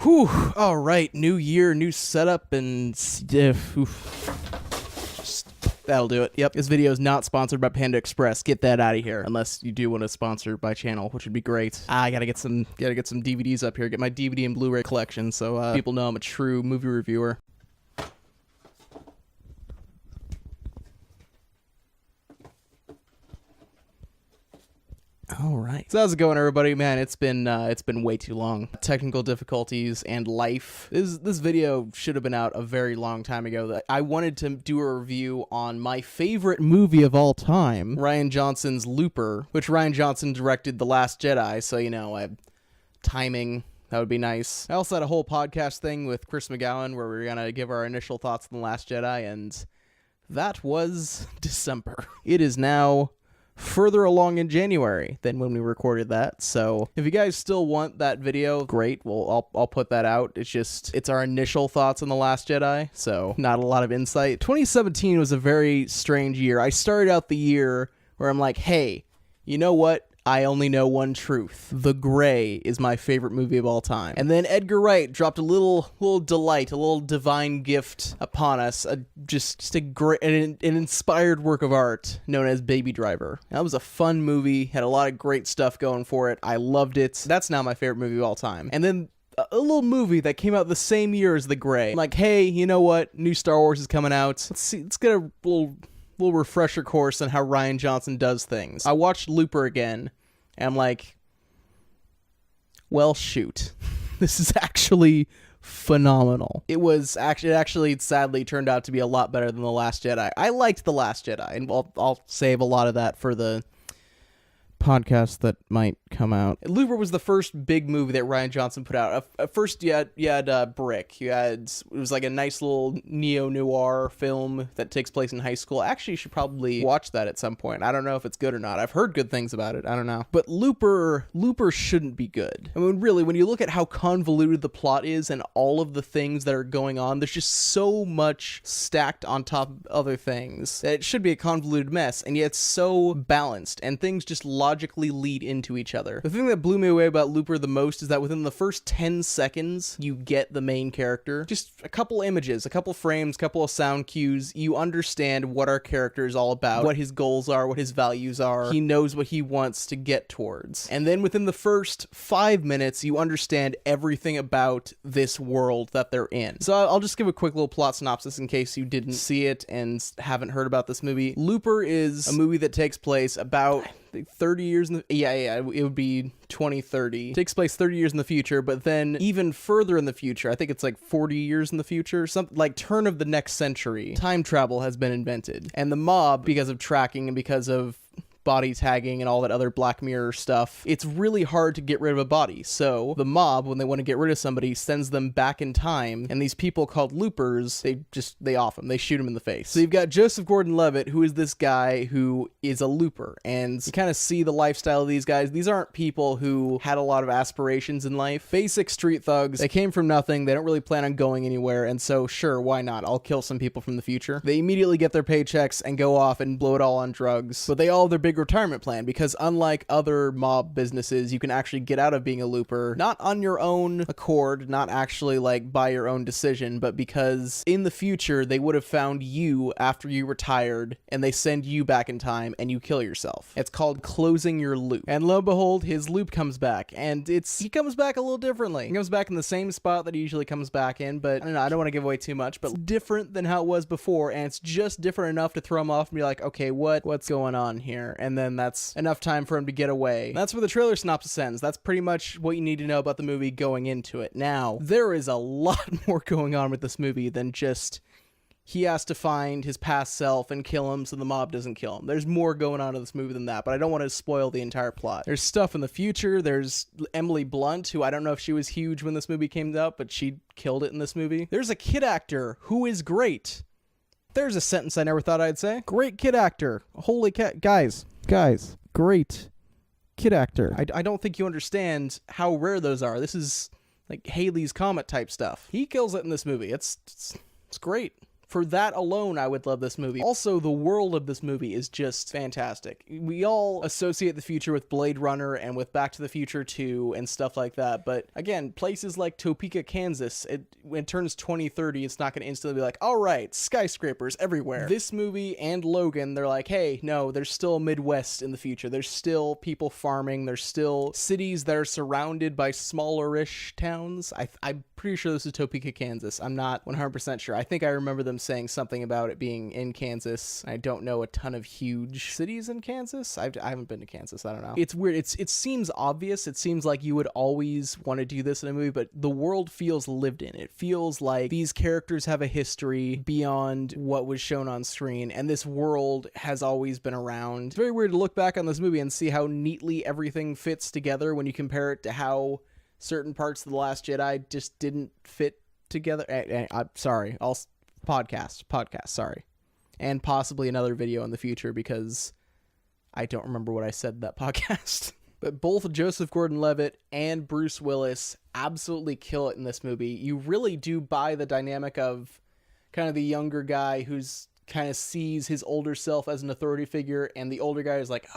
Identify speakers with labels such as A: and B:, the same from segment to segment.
A: Whew, all right, new year, new setup, and that'll do it. Yep, this video is not sponsored by Panda Express. Get that out of here, unless you do want to sponsor my channel, which would be great. I gotta get some DVDs up here, get my DVD and Blu-ray collection, so people know I'm a true movie reviewer. All right. So how's it going, everybody? Man, it's been way too long. Technical difficulties and life. This video should have been out a very long time ago. I wanted to do a review on my favorite movie of all time, Rian Johnson's Looper, which Rian Johnson directed The Last Jedi. So timing. That would be nice. I also had a whole podcast thing with Chris McGowan where we were gonna give our initial thoughts on The Last Jedi, and that was December. It is now further along in January than when we recorded that, so if you guys still want that video, great. Well, I'll put that out. It's our initial thoughts on The Last Jedi, so not a lot of insight. 2017 was a very strange year. I started out the year where I'm like, hey, you know what? I only know one truth. The Gray is my favorite movie of all time. And then Edgar Wright dropped a little delight, a little divine gift upon us, just a great, an inspired work of art known as Baby Driver. That was a fun movie, had a lot of great stuff going for it. I loved it. That's now my favorite movie of all time. And then a little movie that came out the same year as The Gray. I'm like, hey, you know what? New Star Wars is coming out. Let's get a little refresher course on how Rian Johnson does things. I watched Looper again, and I'm like, well, shoot. This is actually phenomenal. It actually sadly turned out to be a lot better than The Last Jedi. I liked The Last Jedi, and I'll save a lot of that for the podcast that might come out. Looper was the first big movie that Rian Johnson put out. At first, you had Brick. It was like a nice little neo-noir film that takes place in high school. Actually, you should probably watch that at some point. I don't know if it's good or not. I've heard good things about it. I don't know. But Looper shouldn't be good. I mean, really, when you look at how convoluted the plot is and all of the things that are going on, there's just so much stacked on top of other things that it should be a convoluted mess, and yet it's so balanced, and things just logically lead into each other. The thing that blew me away about Looper the most is that within the first 10 seconds, you get the main character. Just a couple images, a couple frames, couple of sound cues. You understand what our character is all about, what his goals are, what his values are. He knows what he wants to get towards. And then within the first 5 minutes, you understand everything about this world that they're in. So I'll just give a quick little plot synopsis in case you didn't see it and haven't heard about this movie. Looper is a movie that takes place about 30 years in the it would be 2030. It takes place 30 years in the future, but then even further in the future, I think it's like 40 years in the future, something like turn of the next century, time travel has been invented, and the mob, because of tracking and because of body tagging and all that other Black Mirror stuff, it's really hard to get rid of a body. So the mob, when they want to get rid of somebody, sends them back in time, and these people called loopers, they off them, they shoot him in the face. So you've got Joseph Gordon-Levitt, who is this guy who is a looper, and you kind of see the lifestyle of these guys. These aren't people who had a lot of aspirations in life. Basic street thugs. They came from nothing. They don't really plan on going anywhere, and so sure, why not? I'll kill some people from the future. They immediately get their paychecks and go off and blow it all on drugs, but they all have their big retirement plan, because unlike other mob businesses, you can actually get out of being a looper, not on your own accord, not actually like by your own decision, but because in the future they would have found you after you retired and they send you back in time and you kill yourself. It's called closing your loop. And lo and behold, his loop comes back, and he comes back a little differently. He comes back in the same spot that he usually comes back in, but I don't want to give away too much, but it's different than how it was before, and it's just different enough to throw him off and be like, okay, what's going on here? And then that's enough time for him to get away. That's where the trailer synopsis ends. That's pretty much what you need to know about the movie going into it. Now, there is a lot more going on with this movie than just he has to find his past self and kill him so the mob doesn't kill him. There's more going on in this movie than that, but I don't want to spoil the entire plot. There's stuff in the future. There's Emily Blunt, who I don't know if she was huge when this movie came out, but she killed it in this movie. There's a kid actor who is great. There's a sentence I never thought I'd say. Great kid actor. Holy cat. Guys, great kid actor. I don't think you understand how rare those are. This is like Halley's Comet type stuff. He kills it in this movie. It's great. For that alone, I would love this movie. Also, the world of this movie is just fantastic. We all associate the future with Blade Runner and with Back to the Future 2 and stuff like that. But again, places like Topeka, Kansas, when it turns 2030, it's not going to instantly be like, all right, skyscrapers everywhere. This movie and Logan, they're like, hey, no, there's still Midwest in the future. There's still people farming. There's still cities that are surrounded by smaller-ish towns. I'm pretty sure this is Topeka, Kansas. I'm not 100% sure. I think I remember them saying something about it being in Kansas. I don't know a ton of huge cities in Kansas. I haven't been to Kansas. I don't know. It's weird. It seems obvious. It seems like you would always want to do this in a movie, but the world feels lived in. It feels like these characters have a history beyond what was shown on screen, and this world has always been around. It's very weird to look back on this movie and see how neatly everything fits together when you compare it to how certain parts of The Last Jedi just didn't fit together. I'm sorry. Podcast, sorry. And possibly another video in the future because I don't remember what I said in that podcast. But both Joseph Gordon-Levitt and Bruce Willis absolutely kill it in this movie. You really do buy the dynamic of kind of the younger guy who's kind of sees his older self as an authority figure, and the older guy is like,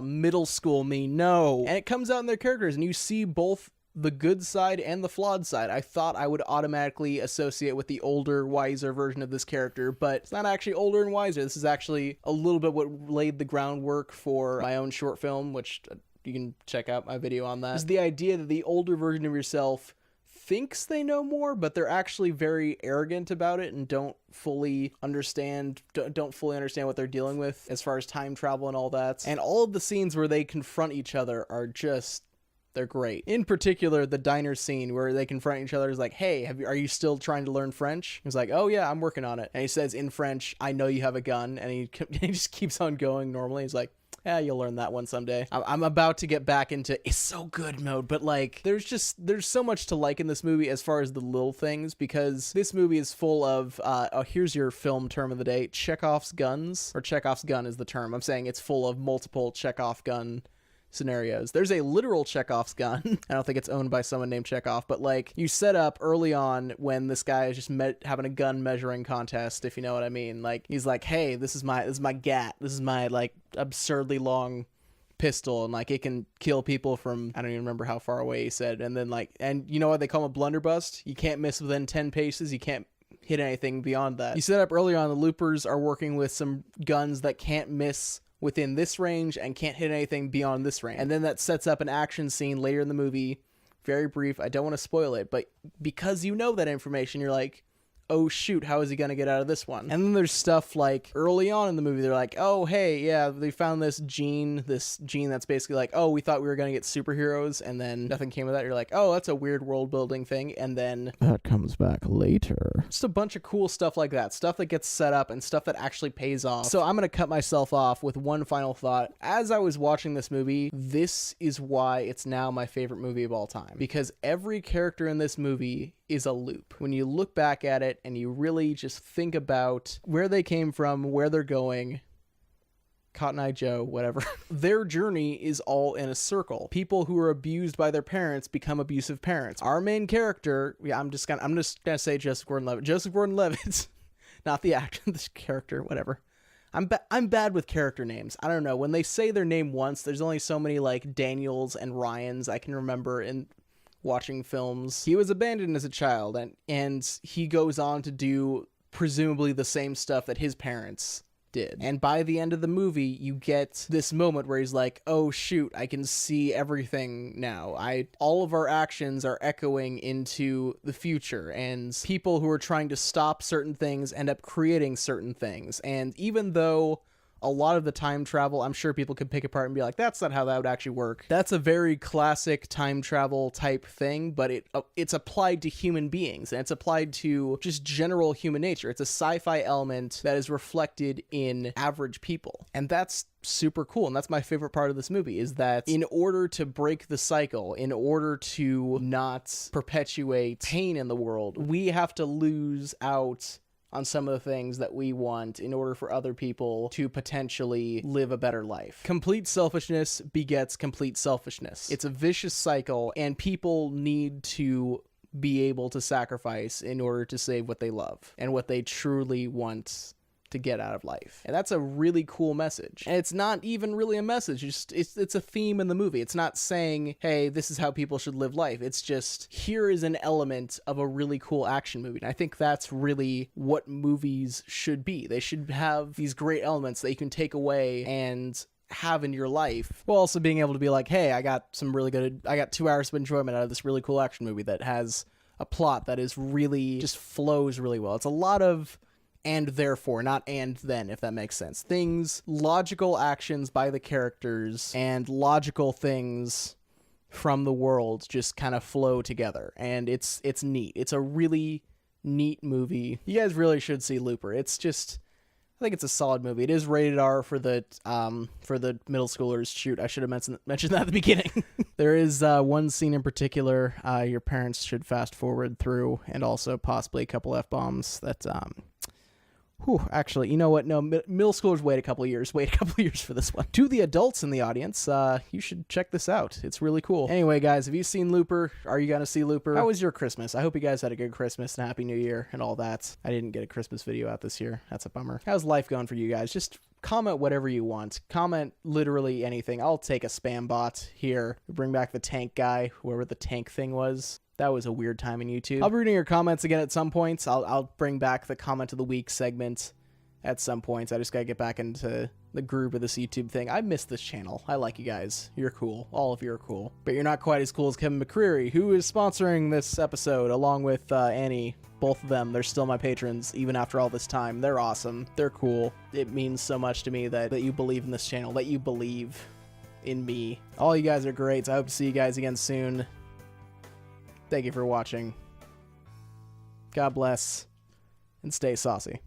A: middle school me, no. And it comes out in their characters, and you see both the good side and the flawed side. I thought I would automatically associate with the older, wiser version of this character, but it's not actually older and wiser. This is actually a little bit what laid the groundwork for my own short film, which you can check out my video on that. Is the idea that the older version of yourself thinks they know more, but they're actually very arrogant about it and don't fully understand what they're dealing with as far as time travel and all that. And all of the scenes where they confront each other are just, they're great. In particular, the diner scene where they confront each other is like, hey, are you still trying to learn French? He's like, oh yeah, I'm working on it. And he says in French, I know you have a gun. And he just keeps on going normally. He's like, yeah, you'll learn that one someday. I'm about to get back into it's so good mode, but like there's so much to like in this movie as far as the little things, because this movie is full of here's your film term of the day, Chekhov's guns, or Chekhov's gun is the term. I'm saying it's full of multiple Chekhov gun scenarios. There's a literal Chekhov's gun. I don't think it's owned by someone named Chekhov, but like you set up early on when this guy is just having a gun measuring contest, if you know what I mean. Like he's like, hey, this is my gat. This is my like absurdly long pistol, and like it can kill people from, I don't even remember how far away he said. And then like, and you know what they call him, a blunderbuss? You can't miss within 10 paces. You can't hit anything beyond that. You set up early on, the loopers are working with some guns that can't miss within this range and can't hit anything beyond this range. And then that sets up an action scene later in the movie. Very brief. I don't want to spoil it, but because you know that information, you're like, oh shoot, how is he going to get out of this one? And then there's stuff like early on in the movie, they're like, oh, hey, yeah, they found this gene that's basically like, oh, we thought we were going to get superheroes, and then nothing came of that. You're like, oh, that's a weird world building thing. And then that comes back later. Just a bunch of cool stuff like that, stuff that gets set up and stuff that actually pays off. So I'm going to cut myself off with one final thought. As I was watching this movie, this is why it's now my favorite movie of all time, because every character in this movie is a loop. When you look back at it and you really just think about where they came from, where they're going, Cotton Eye Joe, whatever, their journey is all in a circle. People who are abused by their parents become abusive parents. Our main character, I'm just gonna say Joseph Gordon-Levitt. Joseph Gordon-Levitt, not the actor, this character, whatever. I'm bad with character names. I don't know. When they say their name once, there's only so many like Daniels and Ryans I can remember in watching films. He was abandoned as a child, and he goes on to do presumably the same stuff that his parents did. And by the end of the movie, you get this moment where he's like, oh shoot, I can see everything now. All of our actions are echoing into the future, and people who are trying to stop certain things end up creating certain things. And even though a lot of the time travel, I'm sure people could pick apart and be like, that's not how that would actually work. That's a very classic time travel type thing, but it's applied to human beings, and it's applied to just general human nature. It's a sci-fi element that is reflected in average people. And that's super cool. And that's my favorite part of this movie, is that in order to break the cycle, in order to not perpetuate pain in the world, we have to lose out on some of the things that we want in order for other people to potentially live a better life. Complete selfishness begets complete selfishness. It's a vicious cycle, and people need to be able to sacrifice in order to save what they love and what they truly want to get out of life. And that's a really cool message. And it's not even really a message. It's a theme in the movie. It's not saying, hey, this is how people should live life. It's just, here is an element of a really cool action movie. And I think that's really what movies should be. They should have these great elements that you can take away and have in your life, while also being able to be like, hey, I got 2 hours of enjoyment out of this really cool action movie that has a plot that is really, just flows really well. It's a lot of and therefore, not and then, if that makes sense. Things, logical actions by the characters and logical things from the world just kind of flow together, and it's neat. It's a really neat movie. You guys really should see Looper. It's just, I think it's a solid movie. It is rated R for the middle schoolers. Shoot, I should have mentioned that at the beginning. There is one scene in particular your parents should fast forward through, and also possibly a couple F-bombs that actually, you know what? No, middle schoolers, wait a couple of years for this one. To the adults in the audience, you should check this out. It's really cool. Anyway, guys, have you seen Looper? Are you going to see Looper? How was your Christmas? I hope you guys had a good Christmas and Happy New Year and all that. I didn't get a Christmas video out this year. That's a bummer. How's life going for you guys? Just comment whatever you want. Comment literally anything. I'll take a spam bot here. Bring back the tank guy, whoever the tank thing was. That was a weird time in YouTube. I'll be reading your comments again at some points. I'll bring back the comment of the week segment at some points. I just gotta get back into the groove of this YouTube thing. I miss this channel. I like you guys. You're cool. All of you are cool. But you're not quite as cool as Kevin McCreary, who is sponsoring this episode along with Annie. Both of them, they're still my patrons, even after all this time. They're awesome. They're cool. It means so much to me that you believe in this channel, that you believe in me. All you guys are great. So I hope to see you guys again soon. Thank you for watching. God bless, and stay saucy.